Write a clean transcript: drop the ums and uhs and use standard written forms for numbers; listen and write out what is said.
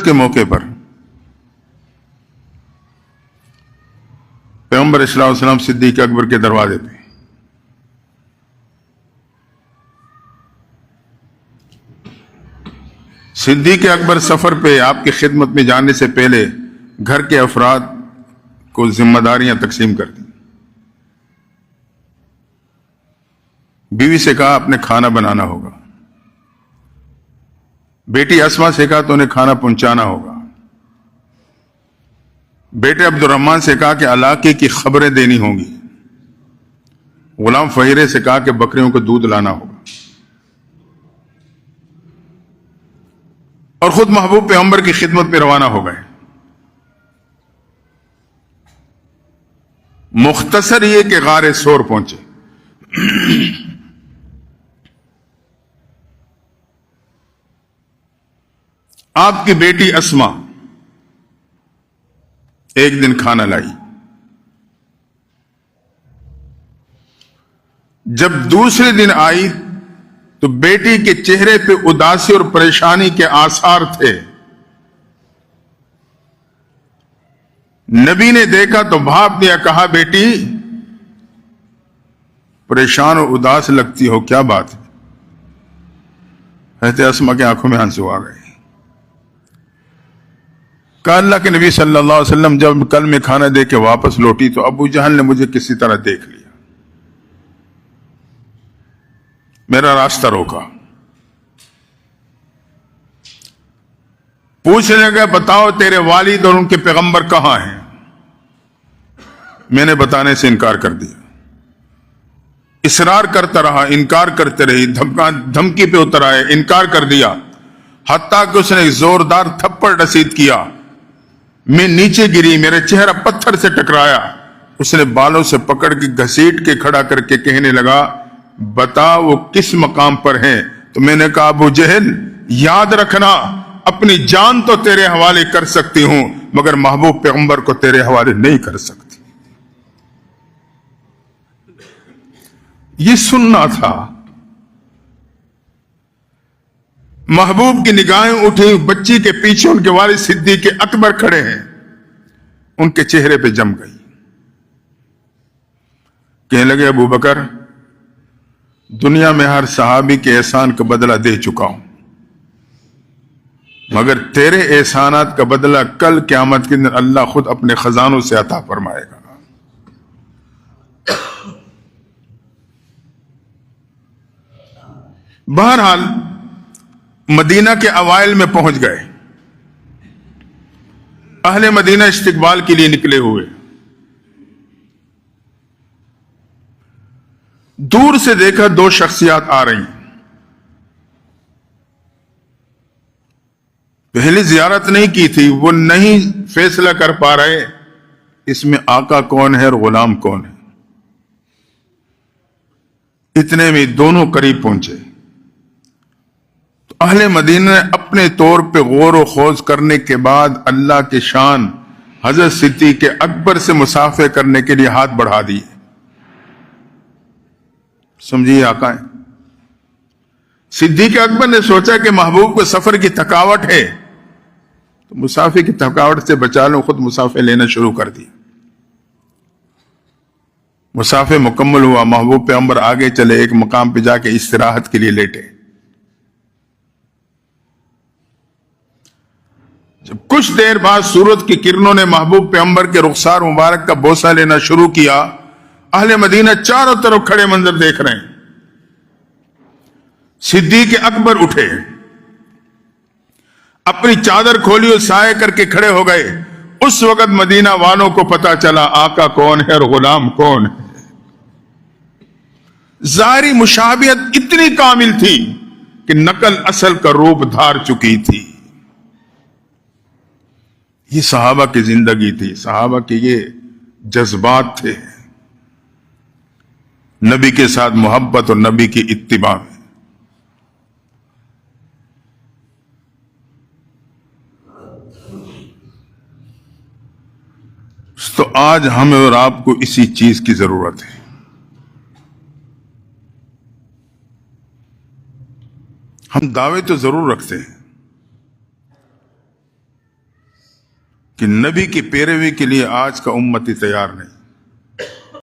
کے موقع پر پیغمبر صلی اللہ علیہ وسلم صدیق اکبر کے دروازے پہ صدیق اکبر سفر پہ آپ کی خدمت میں جانے سے پہلے گھر کے افراد کو ذمہ داریاں تقسیم کر دی. بیوی سے کہا اپنے کھانا بنانا ہوگا، بیٹی اسما سے کہا تو انہیں کھانا پہنچانا ہوگا، بیٹے عبد الرحمان سے کہا کہ علاقے کی خبریں دینی ہوں گی، غلام فہیرے سے کہا کہ بکریوں کو دودھ لانا ہوگا، اور خود محبوب پیغمبر کی خدمت میں روانہ ہو گئے. مختصر یہ کہ غار ثور پہنچے. آپ کی بیٹی اسما ایک دن کھانا لائی. جب دوسرے دن آئی تو بیٹی کے چہرے پہ اداسی اور پریشانی کے آثار تھے. نبی نے دیکھا تو بھاپ دیا، کہا بیٹی پریشان اور اداس لگتی ہو، کیا بات ہے؟ حضرت اسما کی آنکھوں میں آنسو آ گئے. کہا اللہ کے نبی صلی اللہ علیہ وسلم جب کل میں کھانا دے کے واپس لوٹی تو ابو جہل نے مجھے کسی طرح دیکھ لیا، میرا راستہ روکا، پوچھنے لگا بتاؤ تیرے والد اور ان کے پیغمبر کہاں ہیں؟ میں نے بتانے سے انکار کر دیا. اصرار کرتا رہا، انکار کرتے رہی، دھمکی پہ اتر آئے، انکار کر دیا، حتیٰ کہ اس نے ایک زوردار تھپڑ رسید کیا. میں نیچے گری، میرا چہرہ پتھر سے ٹکرایا. اس نے بالوں سے پکڑ کے گھسیٹ کے کھڑا کر کے کہنے لگا بتا وہ کس مقام پر ہیں؟ تو میں نے کہا ابو جہل یاد رکھنا اپنی جان تو تیرے حوالے کر سکتی ہوں مگر محبوب پیغمبر کو تیرے حوالے نہیں کر سکتی. یہ سننا تھا. محبوب کی نگاہیں اٹھی، بچی کے پیچھے ان کے والد صدیق اکبر کھڑے ہیں، ان کے چہرے پہ جم گئی. کہنے لگے ابو بکر دنیا میں ہر صحابی کے احسان کا بدلہ دے چکا ہوں مگر تیرے احسانات کا بدلہ کل قیامت کے دن اللہ خود اپنے خزانوں سے عطا فرمائے گا. بہرحال مدینہ کے اوائل میں پہنچ گئے. اہل مدینہ استقبال کے لیے نکلے ہوئے. دور سے دیکھا دو شخصیات آ رہی. پہلی زیارت نہیں کی تھی، وہ نہیں فیصلہ کر پا رہے اس میں آقا کون ہے اور غلام کون ہے. اتنے میں دونوں قریب پہنچے. اہل مدینہ نے اپنے طور پہ غور و خوض کرنے کے بعد اللہ کے شان حضرت صدیق اکبر سے مصافحہ کرنے کے لیے ہاتھ بڑھا دیے. سمجھیے آقا ہے. صدیق اکبر نے سوچا کہ محبوب کو سفر کی تھکاوٹ ہے تو مصافحے کی تھکاوٹ سے بچا لوں، خود مصافحہ لینا شروع کر دیا. مصافحہ مکمل ہوا، محبوب پیغمبر آگے چلے، ایک مقام پہ جا کے استراحت کے لیے لیٹے. جب کچھ دیر بعد سورج کی کرنوں نے محبوب پیغمبر کے رخسار مبارک کا بوسہ لینا شروع کیا. اہل مدینہ چاروں طرف کھڑے منظر دیکھ رہے ہیں. صدیق اکبر اٹھے، اپنی چادر کھولی اور سائے کر کے کھڑے ہو گئے. اس وقت مدینہ والوں کو پتا چلا آقا کون ہے اور غلام کون ہے. ظاہری مشابہت اتنی کامل تھی کہ نقل اصل کا روپ دھار چکی تھی. یہ صحابہ کی زندگی تھی، صحابہ کے یہ جذبات تھے، نبی کے ساتھ محبت اور نبی کی اتباع میں. تو آج ہمیں اور آپ کو اسی چیز کی ضرورت ہے. ہم دعوے تو ضرور رکھتے ہیں کہ نبی کی پیروی کے لیے آج کا امتی تیار نہیں.